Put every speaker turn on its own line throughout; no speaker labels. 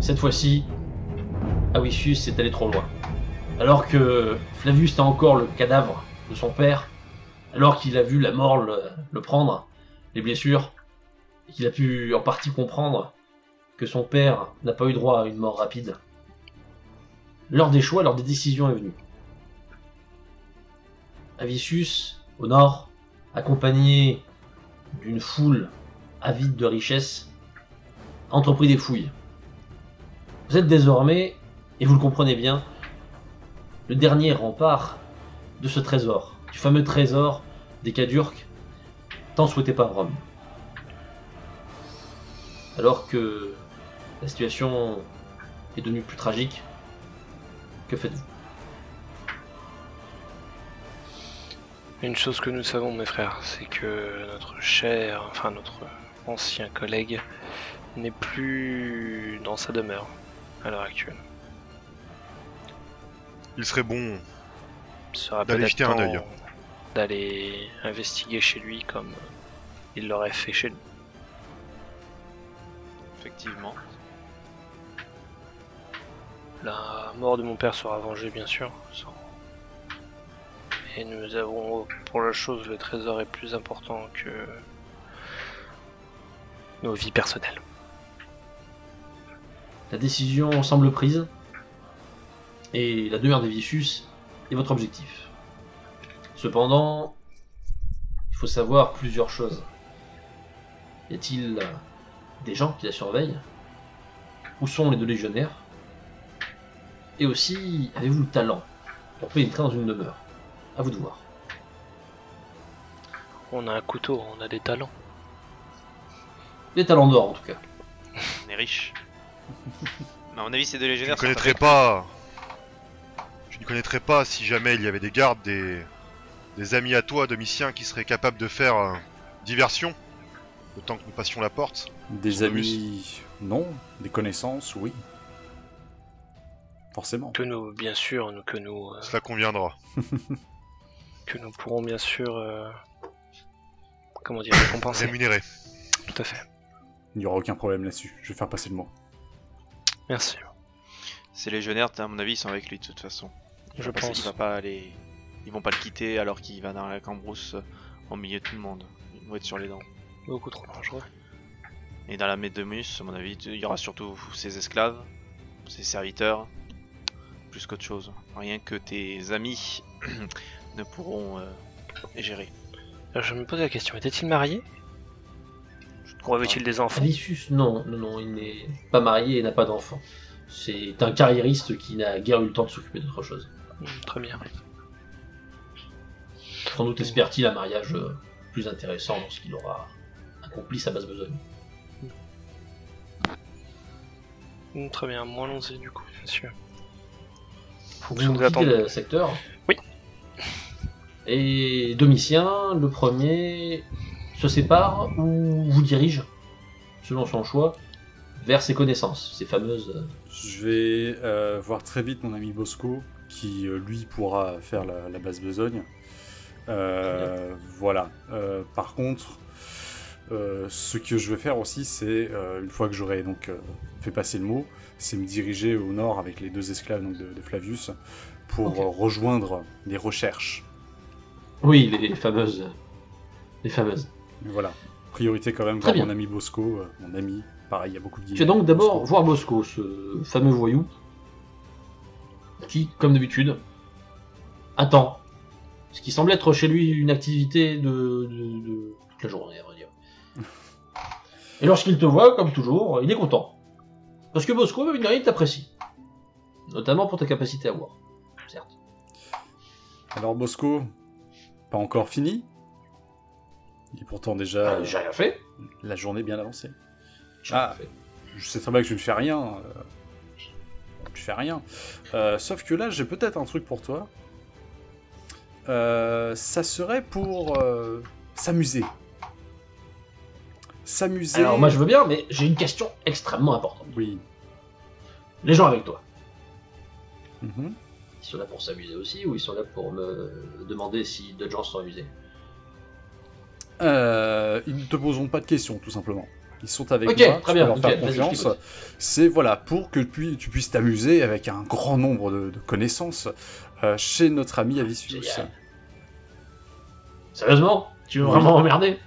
Cette fois-ci, Avicius est allé trop loin. Alors que Flavius a encore le cadavre de son père, alors qu'il a vu la mort le prendre, les blessures, et qu'il a pu en partie comprendre que son père n'a pas eu droit à une mort rapide, l'heure des choix, l'heure des décisions est venue. Avicius, au nord, accompagné d'une foule avide de richesses, a entrepris des fouilles. Vous êtes désormais, et vous le comprenez bien, le dernier rempart de ce trésor, du fameux trésor des Cadurques, tant souhaité par Rome. Alors que la situation est devenue plus tragique, que faites-vous?
Une chose que nous savons, mes frères, c'est que notre ancien collègue n'est plus dans sa demeure à l'heure actuelle.
Il serait bon
Il sera
d'aller
peut-être
jeter un
temps
œil.
d'aller investiguer chez lui comme il l'aurait fait chez nous.
Effectivement.
La mort de mon père sera vengée, bien sûr. Et nous avons, pour la chose, le trésor est plus important que nos vies personnelles.
La décision semble prise, et la demeure d'Avicius est votre objectif. Cependant, il faut savoir plusieurs choses. Y a-t-il des gens qui la surveillent? Où sont les deux légionnaires? Et aussi, avez-vous le talent pour pénétrer dans une demeure? À vous de voir.
On a un couteau, on a des talents.
Des talents d'or en tout cas.
On est riche. Mais à mon avis, ces deux
Je ne
légionnaires sont
connaîtrais pas. Je ne connaîtrais pas si jamais il y avait des gardes, des amis à toi, Domitien, qui seraient capables de faire diversion, le temps que nous passions la porte.
Des
Son
amis, non. Des connaissances, oui. Forcément.
Que nous, bien sûr,
Cela conviendra.
que nous pourrons bien sûr, récompenser.
Rémunéré.
Tout à fait.
Il n'y aura aucun problème là-dessus. Je vais faire passer le mot.
Merci.
Ces légionnaires, à mon avis, ils sont avec lui de toute façon.
Je
Parce
pense.
qu'il va pas aller... Ils vont pas le quitter alors qu'il va dans la cambrousse au milieu de tout le monde. Ils vont être sur les dents.
Beaucoup trop dangereux.
Et dans la Médemus, à mon avis, il y aura surtout ses esclaves, ses serviteurs, plus qu'autre chose. Rien que tes amis ne pourront gérer.
Alors, je me pose la question, était-il marié? Ou avait-il des enfants?
Avicius, non, il n'est pas marié et n'a pas d'enfant. C'est un carriériste qui n'a guère eu le temps de s'occuper d'autre chose.
Très bien.
Sans doute espère-t-il un mariage plus intéressant lorsqu'il aura accompli sa basse besogne.
Très bien, moi allons-y du coup, monsieur.
Faut que
Nous
vous quittez
attendons.
le secteur.
Oui.
Et Domitien, le premier, se sépare ou vous dirige, selon son choix, vers ses connaissances, ces fameuses...
Je vais voir très vite mon ami Bosco, qui lui pourra faire la basse besogne. Voilà. Par contre, ce que je vais faire aussi, c'est, une fois que j'aurai donc fait passer le mot, c'est me diriger au nord avec les deux esclaves donc, de Flavius, pour rejoindre les recherches.
Oui, les fameuses. Les fameuses.
Mais voilà. Priorité quand même
Très
pour
bien.
mon ami Bosco, mon ami. Pareil, il y a beaucoup de
Tu vas donc d'abord voir Bosco, ce fameux voyou, qui, comme d'habitude, attend. Ce qui semble être chez lui une activité de toute la journée, on va dire. Et lorsqu'il te voit, comme toujours, il est content. Parce que Bosco, il t'apprécie. Notamment pour ta capacité à voir. Certes.
Alors Bosco, pas encore fini. Il est pourtant déjà
J'ai rien fait.
la journée bien avancée.
J'ai rien
Ah.
fait.
Je sais très bien que je ne fais rien. Je fais rien. Sauf que là, j'ai peut-être un truc pour toi. Ça serait pour s'amuser. S'amuser.
Alors moi je veux bien, mais j'ai une question extrêmement importante.
Oui.
Les gens avec toi,
Mhm.
ils sont là pour s'amuser aussi ou ils sont là pour me demander si d'autres gens sont amusés?
Ils ne te poseront pas de questions, tout simplement. Ils sont avec
Ok,
moi,
très
je
bien,
peux leur
nickel,
faire
vas-y, je
confiance.
t'écoute.
C'est voilà, pour que tu puisses t'amuser avec un grand nombre de connaissances chez notre ami Avicius.
Génial. Sérieusement? Tu veux vraiment m'emmerder?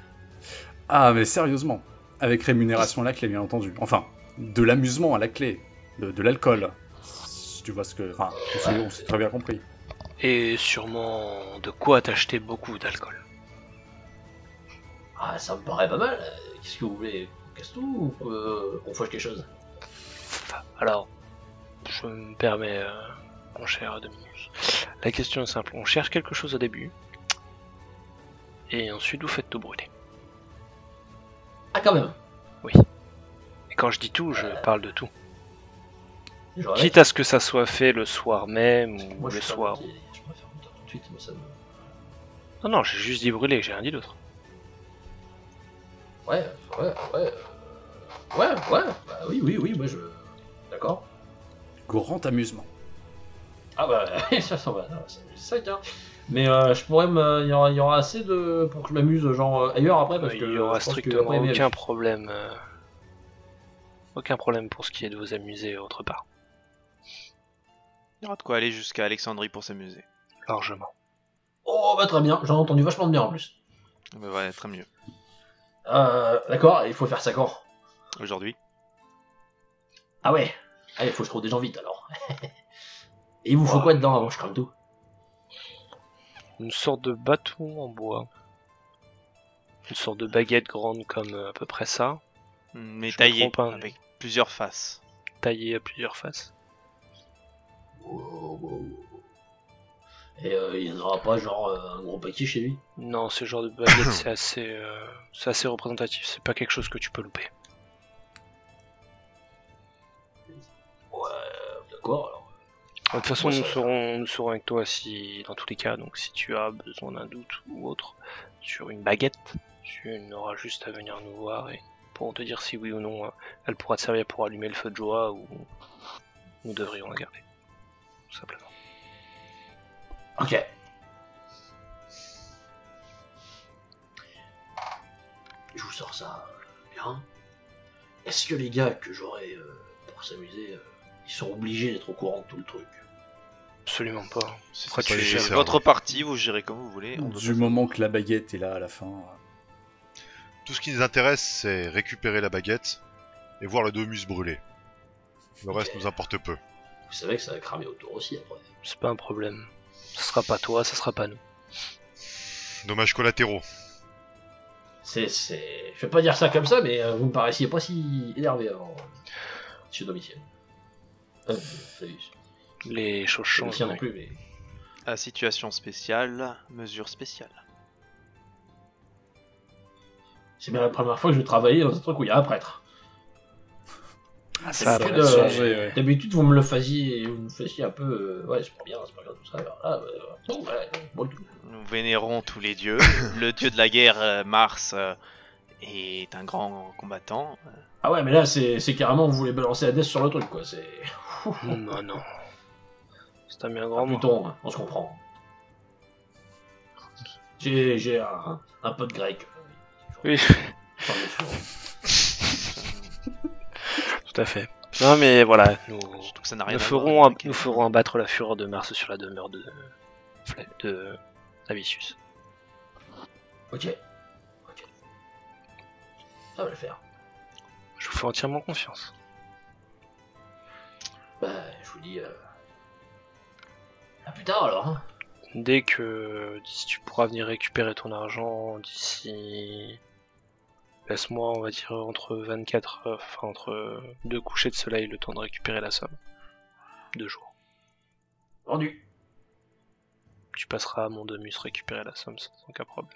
Ah, mais sérieusement, avec rémunération à la clé, bien entendu. Enfin, de l'amusement à la clé, de l'alcool. Si tu vois ce que... Enfin, on s'est très bien compris.
Et sûrement de quoi t'acheter beaucoup d'alcool.
Ah, ça me paraît pas mal. Qu'est-ce que vous voulez? Casse tout ou qu'on fasse quelque chose?
Alors, je me permets, mon cher Dominus. La question est simple, on cherche quelque chose au début, et ensuite vous faites tout brûler.
Ah, quand même.
Et quand je dis tout, je parle de tout.
Genre,
Quitte à ce que ça soit fait le soir même, ou
moi, je
le
suis pas
soir.
gentil, je préfère vous dire tout de suite, moi, ça me...
Non, non, j'ai juste dit brûler, j'ai rien dit d'autre.
Ouais, bah oui, moi je... D'accord.
Grand amusement.
Ah bah, ça va, c'est ça, tiens. Mais je pourrais il y aura assez de... pour que je m'amuse, genre, ailleurs après, parce que...
Il y aura
je pense que
strictement
après,
aucun problème. Aucun problème pour ce qui est de vous amuser autre part.
Il y aura de quoi aller jusqu'à Alexandrie pour s'amuser.
Largement.
Oh, bah très bien, j'en ai entendu vachement de bien en plus.
Bah ouais, très mieux.
D'accord, il faut faire ça quand?
Aujourd'hui.
Ah ouais. Allez, faut que je trouve des gens vite, alors. Et il vous faut
Ouais.
quoi dedans avant je crame tout?
Une sorte de bâton en bois. Une sorte de baguette grande comme à peu près ça,
Mais
Je me
taillé,
trompe, hein.
avec plusieurs faces.
taillée à plusieurs faces.
Wow. Et il n'y aura pas genre un gros paquet chez lui?
Non, ce genre de baguette c'est assez représentatif, c'est pas quelque chose que tu peux louper.
Ouais, d'accord, alors.
De toute façon,
Ouais,
nous serons avec toi si, dans tous les cas, donc si tu as besoin d'un doute ou autre sur une baguette, tu n'auras juste à venir nous voir et pour te dire si oui ou non elle pourra te servir pour allumer le feu de joie ou nous devrions la garder. Tout simplement.
Ok. Je vous sors ça bien. Est-ce que les gars que j'aurai pour s'amuser, ils sont obligés d'être au courant de tout le truc?
Absolument pas.
C'est
Après, tu
les
gères
servent.
votre partie, vous gérez comme vous voulez. On
Du moment que la baguette est là à la fin.
Tout ce qui nous intéresse, c'est récupérer la baguette et voir le Domus brûler. Le reste nous importe peu.
Vous savez que ça va cramer autour aussi après.
C'est pas un problème. Ce sera pas toi, ce sera pas nous.
Dommages collatéraux.
Je vais pas dire ça comme ça, mais vous me paraissiez pas si énervé avant, monsieur Domitienne. Salut.
Les choses changent.
Domitien non plus, mais...
À situation spéciale, mesure spéciale.
C'est bien la première fois que je vais travailler dans un truc où il y a un prêtre.
Ça
D'habitude,
va
changer, ouais.
D'habitude, vous me faisiez un peu... ouais, c'est pas bien tout ça. Alors là, bon, ouais, bon, tout.
Nous vénérons tous les dieux. Le dieu de la guerre, Mars, est un grand combattant.
Ah ouais, mais là, c'est carrément, vous voulez balancer la death sur le truc, quoi. C'est...
Non, non. C'est un bien grand mot.
Pluton, hein, on se comprend. J'ai un pote grec.
Oui,
Enfin, bien sûr.
tout à fait. Non mais voilà, nous
Ça n'a rien
nous
à voir
ferons,
avec-
nous ferons abattre la fureur de Mars sur la demeure de Avicius.
Ok. Ça va le faire.
Je vous fais entièrement confiance.
Bah, je vous dis... à plus tard, alors. Hein.
Dès que tu pourras venir récupérer ton argent d'ici... Laisse-moi, on va dire, entre 24 heures, enfin entre 2 couchers de soleil, le temps de récupérer la somme. 2 jours.
Vendu.
Tu passeras à mon Domus récupérer la somme sans aucun problème.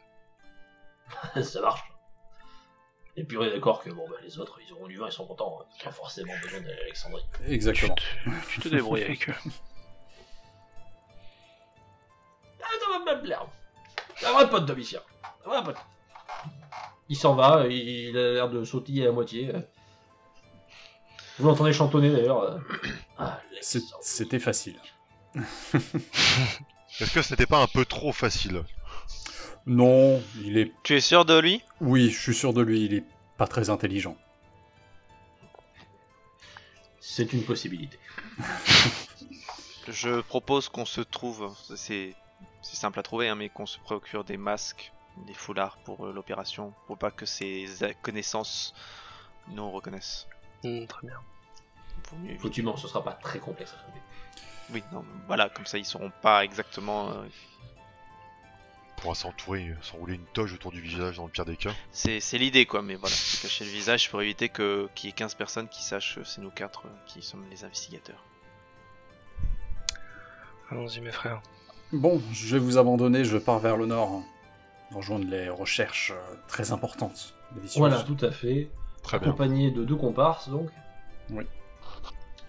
Ça marche. Et puis on est d'accord que bon, bah, les autres, ils auront du vin, ils sont contents. Hein. Pas forcément besoin d'aller à Alexandrie.
Exactement.
Tu te débrouilles avec eux.
Ah, ça va me plaire. C'est un vrai pote, Domitien. Un vrai pote. Il s'en va, il a l'air de sautiller à moitié. Vous l'entendez chantonner d'ailleurs. Ah,
C'était facile.
Est-ce que ce n'était pas un peu trop facile?
Non, il est...
Tu es sûr de lui?
Oui, je suis sûr de lui, il est pas très intelligent.
C'est une possibilité.
Je propose qu'on se trouve, c'est simple à trouver, hein, mais qu'on se procure des masques, des foulards pour l'opération, pour pas que ces connaissances nous reconnaissent.
Très bien.
Vaut mieux éviter.
Effectivement, ce sera pas très complexe à trouver.
Oui, non, voilà, comme ça ils sauront pas exactement.
On pourra s'enrouler une toge autour du visage dans le pire des cas.
C'est l'idée quoi, mais voilà, se cacher le visage pour éviter qu'il y ait 15 personnes qui sachent c'est nous 4 qui sommes les investigateurs.
Allons-y mes frères.
Bon, je vais vous abandonner, je pars vers le nord, rejoindre les recherches très importantes des Vicious.
Voilà, tout à fait.
Très bien.
Accompagné de 2 comparses, donc.
Oui.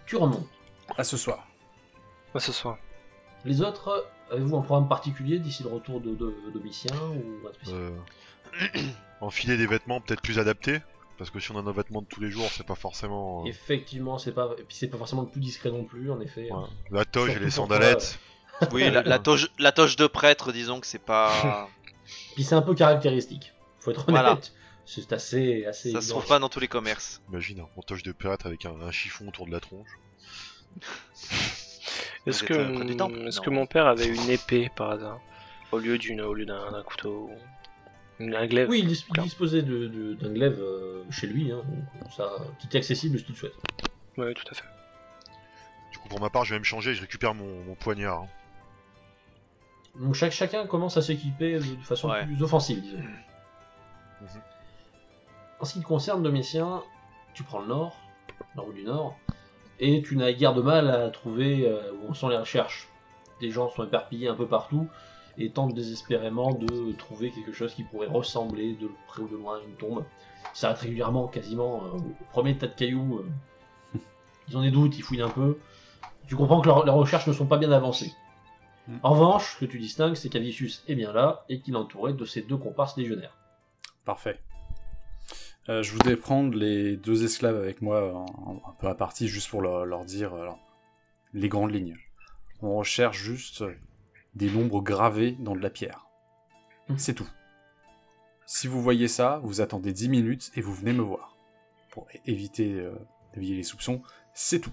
Tu remontes.
À ce soir.
À ce soir.
Les autres, avez-vous un programme particulier d'ici le retour de Domitien ou un spécial
Enfiler des vêtements peut-être plus adaptés. Parce que si on a nos vêtements de tous les jours, c'est pas forcément...
Effectivement, c'est pas forcément le plus discret non plus, en effet.
Ouais. La toge et
Surtout
les
pour
sandalettes.
Oui, la toge de prêtre, disons que c'est pas.
Puis c'est un peu caractéristique. Faut être honnête.
Voilà.
C'est assez.
Ça se
évident.
trouve pas dans tous les commerces.
Imagine un toge de pirate avec un chiffon autour de la tronche.
Est-ce
Vous êtes, près du temple?
que,
Non.
mon père avait une épée par hasard au lieu d'un couteau, un glaive?
Oui, il disposait d'un glaive chez lui, hein, donc ça, qui était accessible si tu le souhaites.
Oui, tout à fait.
Du coup, pour ma part, je vais me changer et je récupère mon poignard. Hein.
Donc chacun commence à s'équiper de façon
Ouais.
plus offensive, disons.
Mhm.
En ce qui te concerne, Domitien, tu prends le nord, la route du nord, et tu n'as guère de mal à trouver où sont les recherches. Des gens sont éparpillés un peu partout et tentent désespérément de trouver quelque chose qui pourrait ressembler de près ou de loin à une tombe. Ils s'arrêtent régulièrement, quasiment au premier tas de cailloux. Ils ont des doutes, ils fouillent un peu. Tu comprends que leurs recherches ne sont pas bien avancées. En revanche, ce que tu distingues, c'est qu'Avicius est bien là et qu'il est entouré de ses 2 comparses légionnaires.
Parfait. Je voudrais prendre les 2 esclaves avec moi un peu à partie, juste pour leur dire les grandes lignes. On recherche juste des nombres gravés dans de la pierre. C'est tout. Si vous voyez ça, vous attendez 10 minutes et vous venez me voir. Pour éviter d'éveiller les soupçons, c'est tout.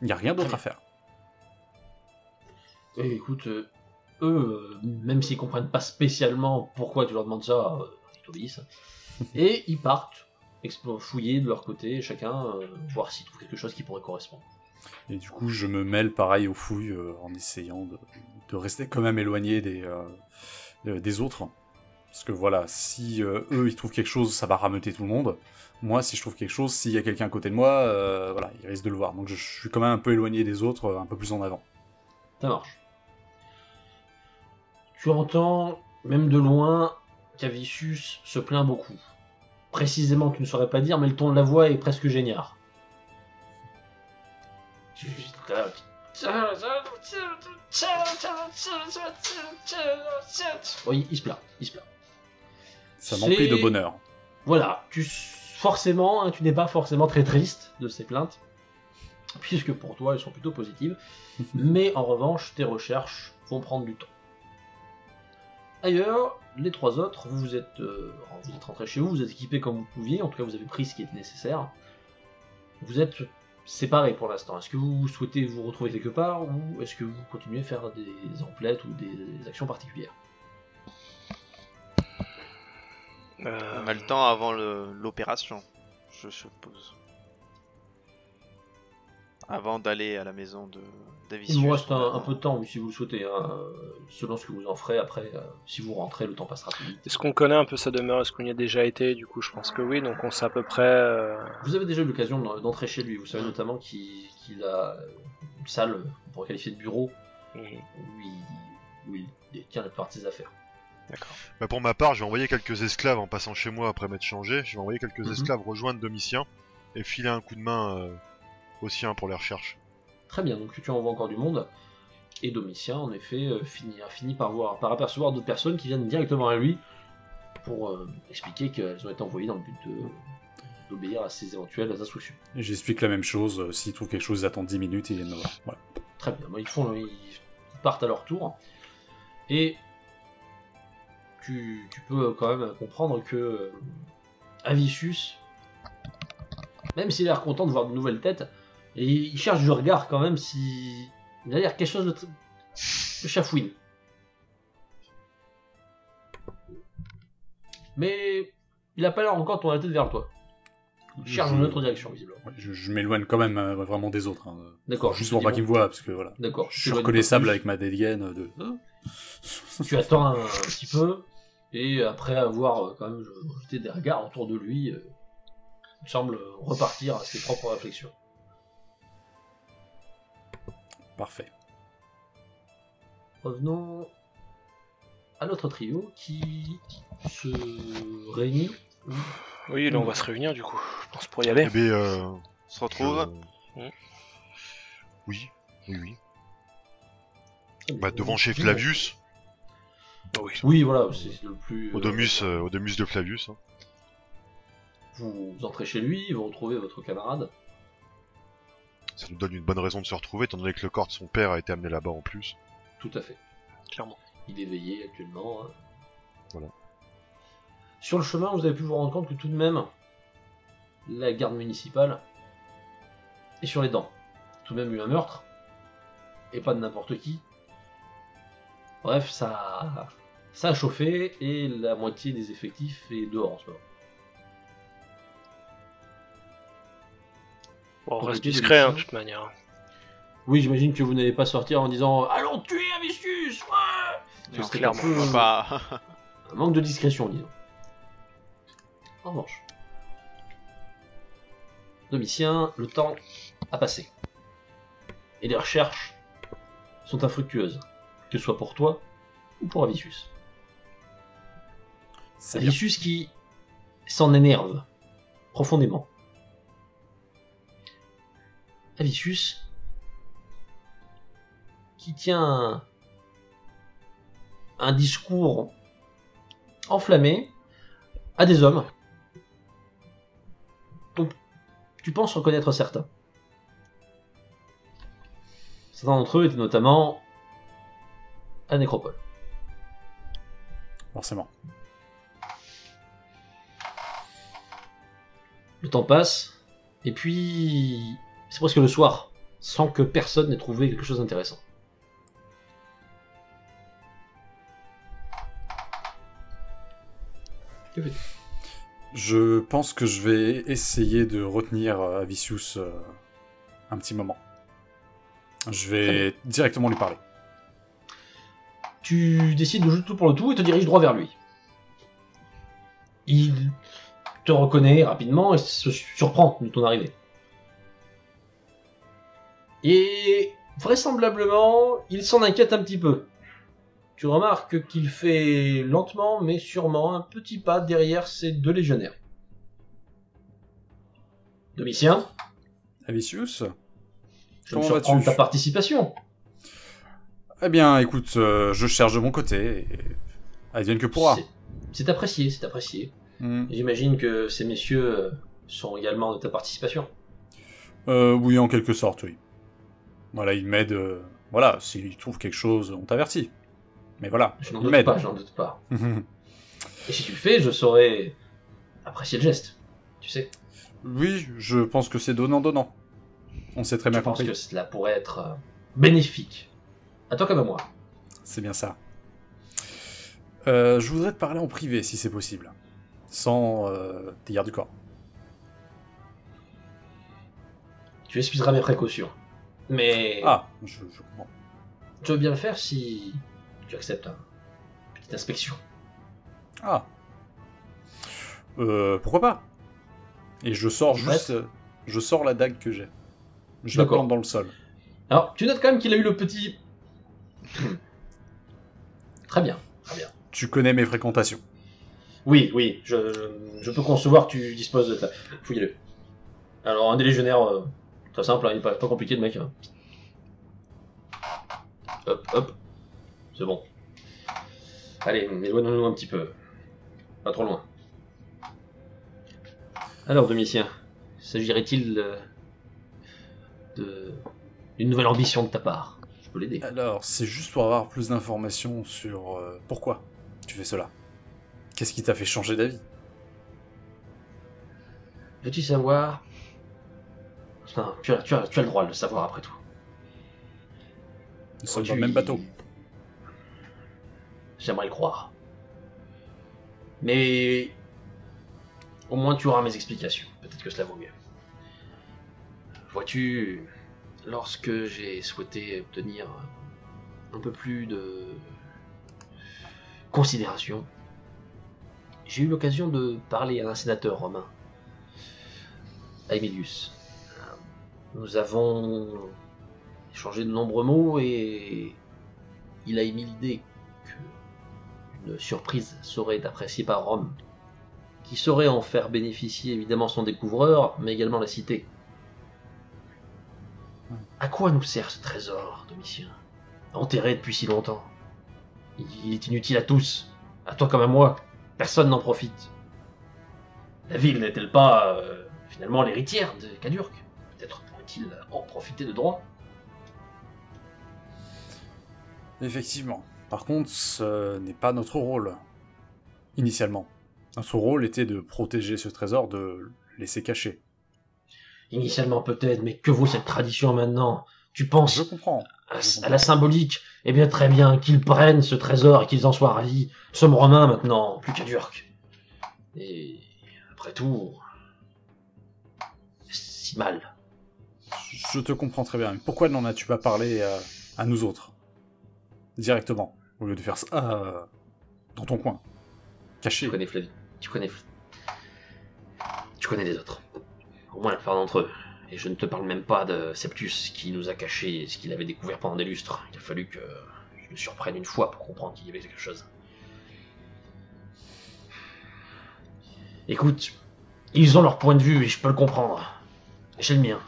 Il n'y a rien d'autre à faire.
Et écoute, eux, même s'ils comprennent pas spécialement pourquoi tu leur demandes ça, ils t'obéissent. Et ils partent fouiller de leur côté, chacun, voir s'ils trouvent quelque chose qui pourrait correspondre.
Et du coup, je me mêle pareil aux fouilles en essayant de rester quand même éloigné des autres. Parce que voilà, si eux ils trouvent quelque chose, ça va rameuter tout le monde. Moi, si je trouve quelque chose, s'il y a quelqu'un à côté de moi, voilà, ils risquent de le voir. Donc je suis quand même un peu éloigné des autres, un peu plus en avant.
Ça marche. Tu entends, même de loin, qu'Avicius se plaint beaucoup. Précisément, tu ne saurais pas dire, mais le ton de la voix est presque géniard. Oui, il se plaint, il se plaint.
Ça m'emplit de bonheur.
Voilà, forcément, hein, tu n'es pas forcément très triste de ces plaintes, puisque pour toi, elles sont plutôt positives, mais en revanche, tes recherches vont prendre du temps. Ailleurs, les 3 autres, vous êtes rentrés chez vous, vous êtes équipés comme vous pouviez, en tout cas vous avez pris ce qui était nécessaire. Vous êtes séparés pour l'instant. Est-ce que vous souhaitez vous retrouver quelque part, ou est-ce que vous continuez à faire des emplettes ou des actions particulières?
On a le temps avant l'opération, je suppose. Avant d'aller à la maison d'Avicius.
Il vous reste un peu de temps, oui, si vous le souhaitez, hein, selon ce que vous en ferez. Après, si vous rentrez, le temps passera plus vite.
Est-ce qu'on connaît un peu sa demeure? Est-ce qu'on y a déjà été? Du coup, je pense que oui, donc on sait à peu près...
Vous avez déjà eu l'occasion d'entrer chez lui. Vous savez notamment qu'il a une salle, on pourrait qualifier de bureau, où il détient la plupart de ses affaires.
D'accord.
Bah pour ma part, je vais envoyer quelques esclaves en passant chez moi après m'être changé. Je vais envoyer quelques esclaves rejoindre Domitien et filer un coup de main aux siens pour les recherches.
Très bien, donc tu envoies encore du monde. Et Domitien, en effet, finit par apercevoir d'autres personnes qui viennent directement à lui pour expliquer qu'elles ont été envoyées dans le but d'obéir à ses éventuelles instructions.
Et j'explique la même chose, s'ils trouvent quelque chose, ils attendent 10 minutes et ils viennent me voir. Voilà.
Très bien, ils partent à leur tour. Et tu peux quand même comprendre que Avicius Même s'il a l'air content de voir de nouvelles têtes, et il cherche du regard quand même si... Il a l'air quelque chose de chafouine. Mais il a pas l'air encore de tourner la tête vers toi. Il cherche dans une autre direction, visiblement.
Ouais, je m'éloigne quand même vraiment des autres. Hein.
D'accord.
Juste pour pas qu'ils me voient, parce que voilà.
D'accord.
Je suis reconnaissable avec ma dégaine de...
Tu attends un petit peu, et après avoir quand même jeté des regards autour de lui, il semble repartir à ses propres réflexions.
Parfait.
Revenons à notre trio qui se réunit.
Oui, là on va se réunir du coup, je pense pour y aller.
Eh bien,
On se retrouve.
oui, oui, oui. Bah, devant chez Flavius,
Oui.
Oui, voilà, c'est le plus.
Odomus de Flavius. Hein.
Vous entrez chez lui, vous retrouvez votre camarade.
Ça nous donne une bonne raison de se retrouver, étant donné que le corps de son père a été amené là-bas en plus.
Tout à fait.
Clairement.
Il est veillé actuellement. Hein.
Voilà.
Sur le chemin, vous avez pu vous rendre compte que tout de même, la garde municipale est sur les dents. Tout de même eu un meurtre, et pas de n'importe qui. Bref, ça a chauffé, et la moitié des effectifs est dehors en ce moment.
Bon, on
Pour
reste
éviter
discret,
les
hein, de
missions.
toute manière.
Oui, j'imagine que vous n'allez pas sortir en disant « Allons tuer Avicius, ouais !» Ce
Non,
serait
clairement.
un peu
On va pas...
un manque de discrétion, disons. En revanche, Domitien, le temps a passé. Et les recherches sont infructueuses, que ce soit pour toi ou pour Avicius.
C'est bien.
Avicius qui s'en énerve profondément. Avicius qui tient un discours enflammé à des hommes dont tu penses reconnaître certains. Certains d'entre eux étaient notamment à Nécropole.
Forcément.
Le temps passe, et puis c'est presque le soir, sans que personne n'ait trouvé quelque chose d'intéressant. Que fais-tu ?
Je pense que je vais essayer de retenir Avicius un petit moment. Je vais directement lui parler.
Tu décides de jouer tout pour le tout et te diriges droit vers lui. Il te reconnaît rapidement et se surprend de ton arrivée. Et vraisemblablement, il s'en inquiète un petit peu. Tu remarques qu'il fait lentement mais sûrement un petit pas derrière ses deux légionnaires. Domitien,
Avicius ?
je me
Comment
surprends de
vas-tu
ta participation.
Eh bien, écoute, je cherche de mon côté, et advienne que pourra.
C'est apprécié, c'est apprécié.
Hmm.
J'imagine que ces messieurs sont également de ta participation.
Oui, en quelque sorte, oui. Voilà, ils m'aident. Voilà, s'ils trouvent quelque chose, on t'avertit. Mais voilà,
Je n'en
ils
doute
m'aident.
pas, j'en doute pas. Et si tu le fais, je saurais apprécier le geste. Tu sais,
Oui, je pense que c'est donnant-donnant. On s'est très
je
bien
pense
compris.
que cela pourrait être bénéfique. À toi comme à moi.
C'est bien ça. Je voudrais te parler en privé, si c'est possible. Sans tes gardes du corps.
Tu excuseras mes précautions. Mais
Ah, je comprends.
je veux bien le faire si tu acceptes une petite inspection.
Ah. Pourquoi pas? Et je sors
Tu es
juste... je sors la dague que j'ai. Je la
D'accord.
plante dans le sol.
Alors, tu notes quand même qu'il a eu le petit... Très bien, très bien.
Tu connais mes fréquentations.
Oui, oui, je peux concevoir que tu disposes de ça. Fouillez-le. Alors, un des légionnaires, très simple, hein, il n'est pas compliqué, le mec. Hein. Hop, hop. C'est bon. Allez, éloignons-nous un petit peu. Pas trop loin. Alors, Domitien, s'agirait-il d'une nouvelle ambition de ta part? Je peux l'aider.
Alors, c'est juste pour avoir plus d'informations sur pourquoi tu fais cela. Qu'est-ce qui t'a fait changer d'avis?
Veux-tu savoir Non, tu as le droit de le savoir après tout.
Nous sommes
Crois-tu
dans le même bateau.
J'aimerais le croire. Mais au moins tu auras mes explications. Peut-être que cela vaut mieux. Vois-tu, lorsque j'ai souhaité obtenir un peu plus de considération, j'ai eu l'occasion de parler à un sénateur romain, à Emilius. Nous avons échangé de nombreux mots et il a émis l'idée qu'une surprise serait appréciée par Rome, qui saurait en faire bénéficier évidemment son découvreur, mais également la cité. À quoi nous sert ce trésor, Domitien, enterré depuis si longtemps? Il est inutile à tous, à toi comme à moi. Personne n'en profite. La ville n'est-elle pas finalement l'héritière de Cadurque? Peut-être pourrait-il en profiter de droit.
Effectivement. Par contre, ce n'est pas notre rôle. Initialement. Notre rôle était de protéger ce trésor, de le laisser caché.
Initialement peut-être, mais que vaut cette tradition maintenant? Tu penses
Je comprends.
à la symbolique? Eh bien très bien, qu'ils prennent ce trésor et qu'ils en soient ravis. Nous sommes romains maintenant, plus Cadurque. Et après tout, si mal.
Je te comprends très bien. Pourquoi n'en as-tu pas parlé à nous autres? Directement. Au lieu de faire ça dans ton coin. Caché.
Tu connais Flavie. Tu connais les autres. Au moins la plupart d'entre eux. Et je ne te parle même pas de Septus qui nous a caché ce qu'il avait découvert pendant des lustres. Il a fallu que je me surprenne une fois pour comprendre qu'il y avait quelque chose. Écoute, ils ont leur point de vue et je peux le comprendre. Et j'ai le mien.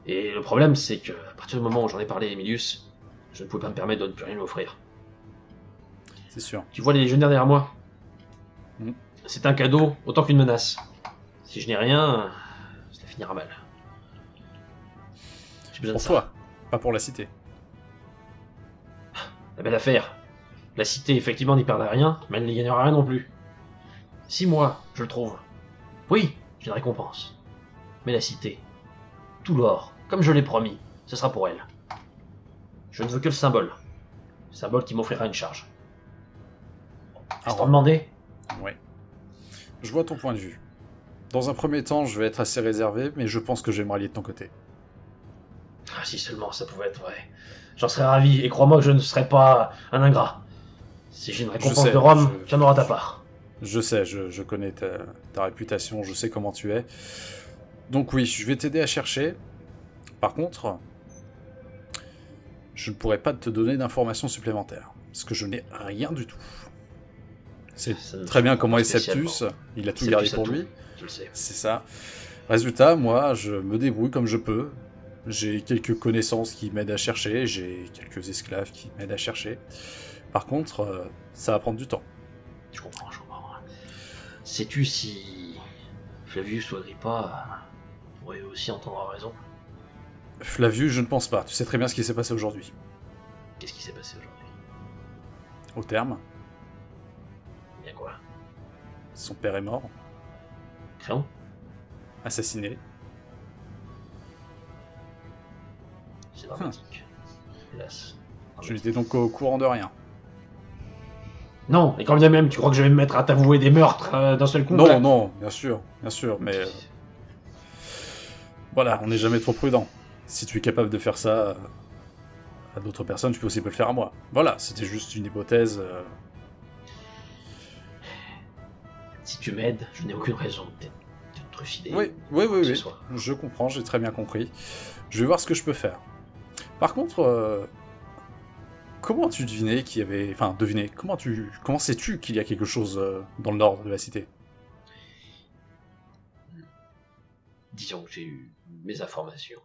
Et le problème, c'est que à partir du moment où j'en ai parlé à Emilius, je ne pouvais pas me permettre de ne plus rien lui offrir.
C'est sûr.
Tu vois les légionnaires derrière moi?
Mm.
C'est un cadeau autant qu'une menace. Si je n'ai rien, cela finira mal. J'ai besoin
Pour
de ça.
toi, pas pour la cité.
La belle affaire. La cité, effectivement, n'y perdra rien, mais elle n'y gagnera rien non plus. Si moi, je le trouve, oui, j'ai une récompense. Mais la cité, tout l'or, comme je l'ai promis, ce sera pour elle. Je ne veux que le symbole. Le symbole qui m'offrira une charge. Est-ce qu'on demandait?
Ouais. Je vois ton point de vue. Dans un premier temps, je vais être assez réservé, mais je pense que je vais me rallier de ton côté.
Ah, si seulement ça pouvait être vrai. J'en serais ravi, et crois-moi que je ne serais pas un ingrat. Si j'ai une récompense
sais,
de Rome, tu en auras ta part.
Je sais, je connais ta réputation, je sais comment tu es. Donc oui, je vais t'aider à chercher. Par contre, je ne pourrais pas te donner d'informations supplémentaires, parce que je n'ai rien du tout. C'est
Ça ne
très bien
surprend
comment
pas
est Septus,
spécialement.
il a tout
Septus
gardé
a
pour
tout.
lui,
Je le sais.
c'est ça. Résultat, moi, je me débrouille comme je peux. J'ai quelques connaissances qui m'aident à chercher, j'ai quelques esclaves qui m'aident à chercher. Par contre, ça va prendre du temps.
Je comprends. Sais-tu si Flavius ou Agrippa pourraient aussi entendre raison?
Flavius, je ne pense pas. Tu sais très bien ce qui s'est passé aujourd'hui.
Qu'est-ce qui s'est passé aujourd'hui?
Au terme,
Bien quoi?
son père est mort,
Créon?
assassiné.
C'est dramatique. Hélas.
Je n'étais donc au courant de rien.
Non, et quand bien même, tu crois que je vais me mettre à t'avouer des meurtres d'un seul coup?
Non,
là
non, bien sûr, mais voilà, on n'est jamais trop prudent. Si tu es capable de faire ça à d'autres personnes, tu peux aussi le faire à moi. Voilà, c'était juste une hypothèse.
Si tu m'aides, je n'ai aucune raison de te trucider.
Oui,
que ce soit.
je comprends, j'ai très bien compris. Je vais voir ce que je peux faire. Par contre, comment as-tu deviné qu'il y avait... Enfin, deviné, comment sais-tu qu'il y a quelque chose dans le nord de la cité?
Disons que j'ai eu mes informations.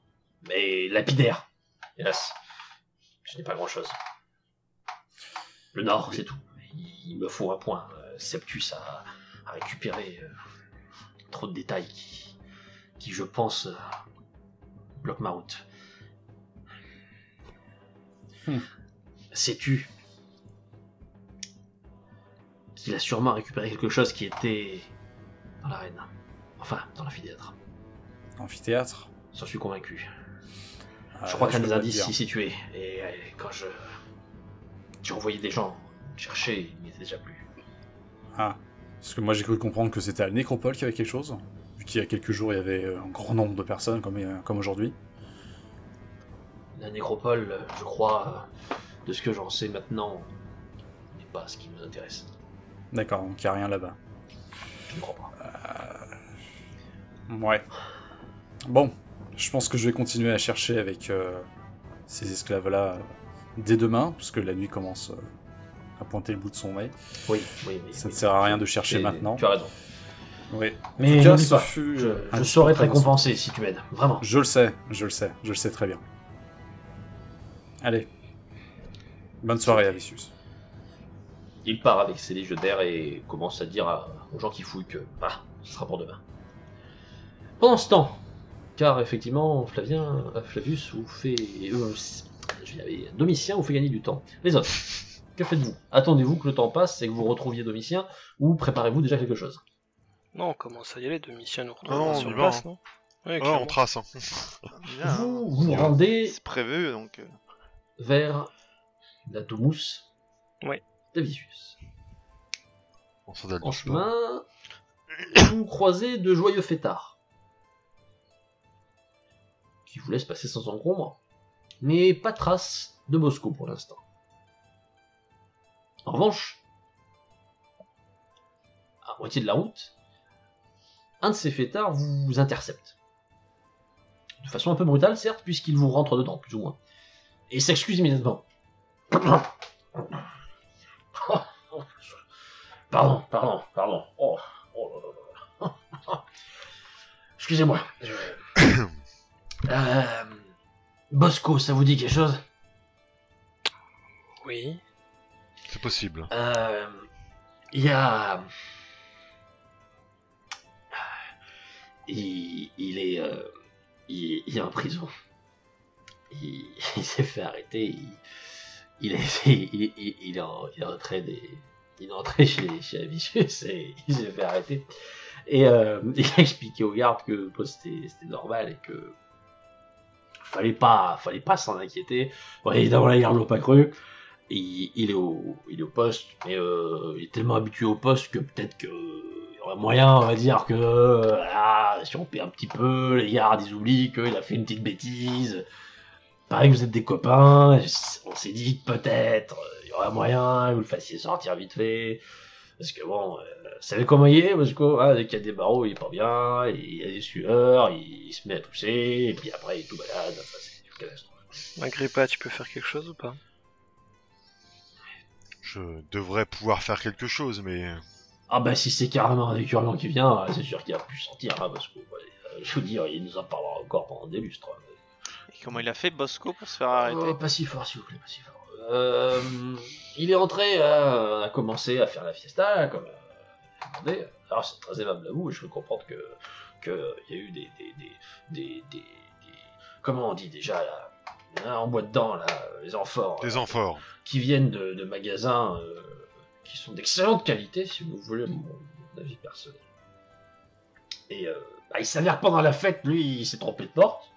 Mais lapidaires. Hélas. Je n'ai pas grand-chose. Le nord, c'est tout. Il me faut un point. Septus a récupéré trop de détails qui je pense, bloquent ma route. Sais-tu qu'il a sûrement récupéré quelque chose qui était dans l'arène? Enfin, dans l'amphithéâtre.
Amphithéâtre?
J'en suis convaincu.
Ah,
Je crois
là,
qu'un
peux
des
pas te
indices
dire.
s'y situait. Et quand j'ai envoyé des gens chercher, il n'y était déjà plus.
Ah, parce que moi j'ai cru comprendre que c'était à la nécropole qu'il y avait quelque chose, vu qu'il y a quelques jours il y avait un grand nombre de personnes comme aujourd'hui.
La nécropole, je crois, de ce que j'en sais maintenant, n'est pas ce qui nous intéresse.
D'accord, donc il n'y a rien là-bas.
Je ne crois pas.
Ouais. Bon, je pense que je vais continuer à chercher avec ces esclaves-là dès demain, parce que la nuit commence à pointer le bout de son nez.
Oui.
Ça ne sert à rien de chercher maintenant.
Tu as raison.
Oui.
Mais
tout cas,
n'oublie
ce
pas,
fut
je
un
saurais te
très bon
récompenser si tu m'aides. Vraiment.
Je le sais très bien. Allez. Bonne soirée, Avicius.
Il part avec ses légionnaires et commence à dire aux gens qui fouillent que ce sera pour demain. Pendant ce temps, car effectivement, Flavius vous fait... Domitien vous fait gagner du temps. Les autres, que faites-vous? Attendez-vous que le temps passe et que vous retrouviez Domitien, ou préparez-vous déjà quelque chose?
Non, on commence à y aller, Domitien nous retrouve
Non, on
sur
y va,
place,
hein.
non? Ouais,
Ah,
clairement.
on trace. Hein.
Bien, hein.
Vous rendez
C'est prévu, donc...
vers la Domus
Ouais.
d'Avicius.
On s'en donne
En
du
chemin, vous croisez de joyeux fêtards qui vous laissent passer sans encombre, mais pas trace de Bosco pour l'instant. En revanche, à moitié de la route, un de ces fêtards vous intercepte. De façon un peu brutale, certes, puisqu'il vous rentre dedans, plus ou moins. Et s'excuse immédiatement. Pardon. Oh là là. Excusez-moi. Bosco, ça vous dit quelque chose?
Oui.
C'est possible.
Il y a... Il est en prison. Il s'est fait arrêter. Il est entré chez Avicius et il s'est fait arrêter. Et il a expliqué aux gardes que c'était normal et que fallait pas s'en inquiéter. Bon, évidemment, la garde l'a pas cru. Il est au poste, mais il est tellement habitué au poste que peut-être qu'il y aurait moyen, on va dire, que si on paie un petit peu, les gardes ils oublient qu'il a fait une petite bêtise. Pareil que vous êtes des copains, on s'est dit que peut-être il y aurait moyen que vous le fassiez sortir vite fait. Parce que bon, vous savez comment il est, parce que dès qu'il y a des barreaux, il est pas bien, il a des sueurs, il se met à tousser, et puis après il est tout malade, enfin, c'est une catastrophe.
Agrippa, tu peux faire quelque chose ou pas?
Je devrais pouvoir faire quelque chose, mais...
Ah bah si c'est carrément un écureuil qui vient, c'est sûr qu'il a pu sentir, parce que je veux dire, il nous en parlera encore pendant des lustres.
Et comment il a fait, Bosco, pour se faire arrêter?
Pas si fort, s'il vous plaît, pas si fort. Il est rentré, a commencé à faire la fiesta, là, comme demandé. Alors c'est très aimable à vous, et je peux comprendre que il y a eu des comment on dit déjà là, en bois dedans là, les amphores.
Des amphores.
Qui viennent de magasins qui sont d'excellente qualité, si vous voulez mon avis personnel. Et il s'avère pendant la fête, lui, il s'est trompé de porte,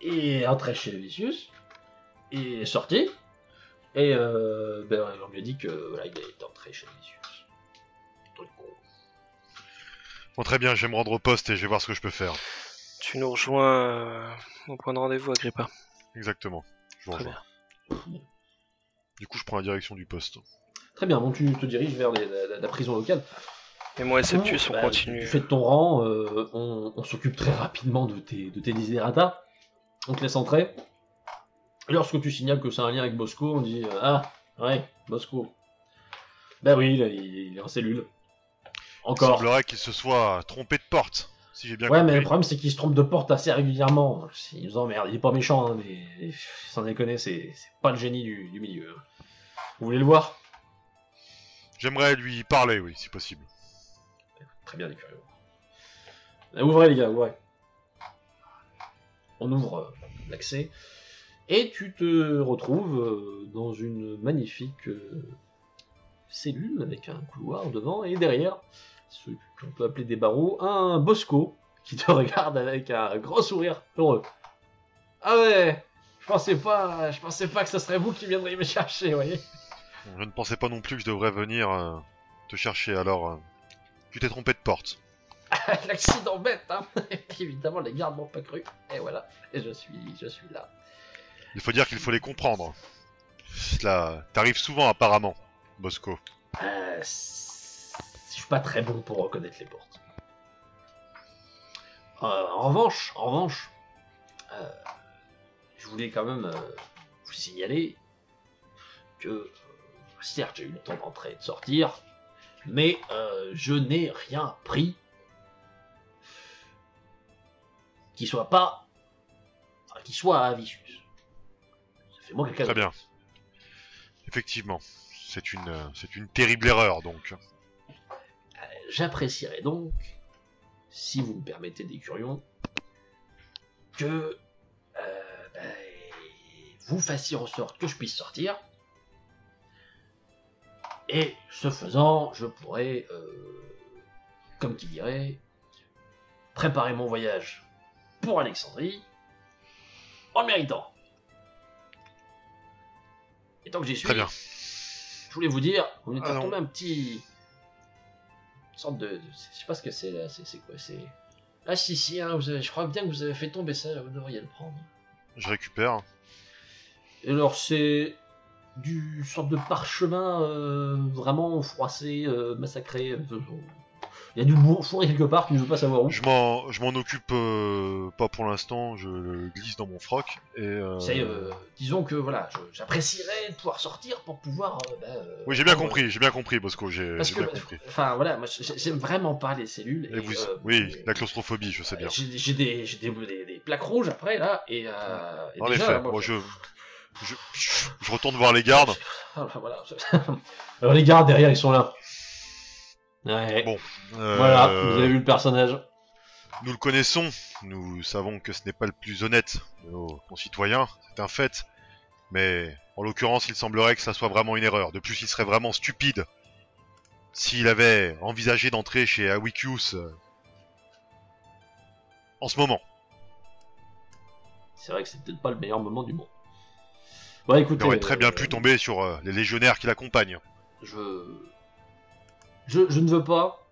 et est entré chez Vicius, et est sorti, et on lui a dit que voilà, il est entré chez Vicius. Truc con.
Bon, très bien, je vais me rendre au poste et je vais voir ce que je peux faire.
Tu nous rejoins au point de rendez-vous, Agrippa.
Exactement. Je vous
Très
rejoins.
bien.
Du coup, je prends la direction du poste.
Très bien, bon, tu te diriges vers la prison locale.
Et moi et Septus, on
Bah,
continue.
Tu fais de ton rang, on s'occupe très rapidement de tes desiderata. On te laisse entrer. Et lorsque tu signales que c'est un lien avec Bosco, on dit ouais, Bosco. Ben oui, là, il est en cellule.
Il
Encore.
semblerait qu'il se soit trompé de porte, si j'ai bien
Ouais,
compris.
mais le problème c'est qu'il se trompe de porte assez régulièrement. Il nous emmerde, il est pas méchant, hein, mais sans déconner, c'est pas le génie du milieu. Vous voulez le voir?
J'aimerais lui parler, oui, si possible.
Très bien, les curieux. Ouvrez, les gars, ouvrez. On ouvre l'accès. Et tu te retrouves dans une magnifique cellule avec un couloir devant. Et derrière, ce qu'on peut appeler des barreaux, un Bosco qui te regarde avec un gros sourire heureux. Ah ouais, je pensais pas que ce serait vous qui viendriez me chercher, vous voyez.
Je ne pensais pas non plus que je devrais venir te chercher, alors tu t'es trompé de porte.
L'accident bête, hein. Évidemment, les gardes m'ont pas cru. Et voilà, et je suis là.
Il faut dire qu'il faut les comprendre. Cela t'arrive souvent apparemment, Bosco.
Je suis pas très bon pour reconnaître les portes. En revanche, je voulais quand même vous signaler que, certes, j'ai eu le temps d'entrer et de sortir, mais je n'ai rien pris qui soit à Vicious. Ça fait moi quelqu'un de
Très bien. Effectivement, c'est une terrible erreur, donc.
J'apprécierais donc, si vous me permettez des curions, que vous fassiez en sorte que je puisse sortir. Et ce faisant, je pourrais, comme qui dirait, préparer mon voyage pour Alexandrie en le méritant. Et tant que j'y suis,
Très bien.
je voulais vous dire, on est
Ah non.
tombé un petit... Une sorte de... Je sais pas ce que c'est là, c'est quoi, c'est... Ah si, hein, je crois bien que vous avez fait tomber ça, vous devriez le prendre.
Je récupère.
Et alors c'est du sorte de parchemin vraiment froissé, massacré. Il y a du fourré quelque part, tu ne veux pas savoir où.
Je m'en occupe pas pour l'instant, je le glisse dans mon froc et.
Disons que voilà, j'apprécierais de pouvoir sortir pour pouvoir.
Oui, j'ai bien compris, Bosco, j'ai
Parce que,
bien compris.
enfin voilà, moi j'aime vraiment pas les cellules.
Et oui, la claustrophobie, je sais bien.
J'ai des plaques rouges après là, et
En
déjà,
effet,
moi,
moi je retourne voir les gardes.
Enfin, voilà. Alors les gardes derrière, ils sont là. Ouais.
Bon,
Voilà, vous avez vu le personnage.
nous le connaissons, nous savons que ce n'est pas le plus honnête de nos concitoyens, c'est un fait. Mais en l'occurrence, il semblerait que ça soit vraiment une erreur. De plus, il serait vraiment stupide s'il avait envisagé d'entrer chez Awicius en ce moment.
C'est vrai que c'est peut-être pas le meilleur moment du monde. Bah écoutez,
Il aurait très bien pu tomber sur les légionnaires qui l'accompagnent.
Je ne veux pas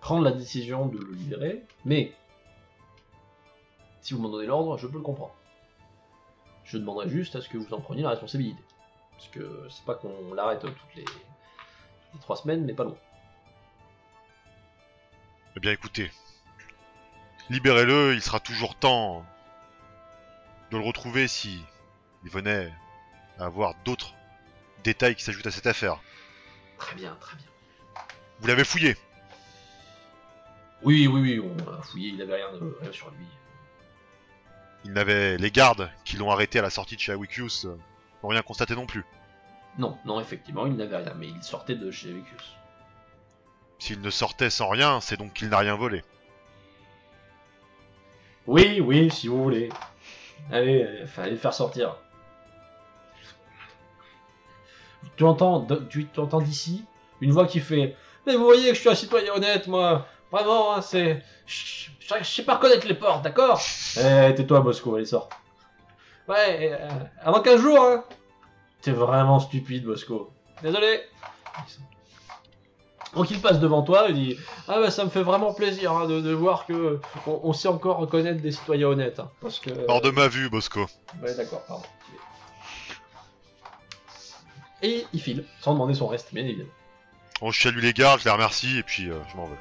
prendre la décision de le libérer, mais si vous m'en donnez l'ordre, je peux le comprendre. Je demanderai juste à ce que vous en preniez la responsabilité. Parce que c'est pas qu'on l'arrête toutes les 3 semaines, mais pas loin.
Eh bien écoutez, libérez-le, il sera toujours temps de le retrouver si il venait à avoir d'autres détails qui s'ajoutent à cette affaire.
Très bien, très bien.
Vous l'avez fouillé?
Oui, on a fouillé, il n'avait rien sur lui.
Les gardes qui l'ont arrêté à la sortie de chez Awicius n'ont rien constaté non plus.
Non, effectivement, il n'avait rien, mais il sortait de chez Awicius.
S'il ne sortait sans rien, c'est donc qu'il n'a rien volé.
Oui, si vous voulez. Allez, fallait le faire sortir. Tu entends d'ici une voix qui fait « Mais vous voyez que je suis un citoyen honnête, moi. Vraiment, hein, c'est... Je sais pas reconnaître les portes, d'accord ?» Eh, tais-toi, Bosco, allez, sors. Ouais, avant 15 jours, hein. T'es vraiment stupide, Bosco. Désolé. Donc il passe devant toi, il dit « Ah bah ça me fait vraiment plaisir hein, de voir que on sait encore reconnaître des citoyens honnêtes. Hein, parce que...
Hors de ma vue, Bosco.
Ouais, d'accord, pardon. Et il file, sans demander son reste, bien évidemment.
On salue les gardes, je les remercie et puis je m'en vais.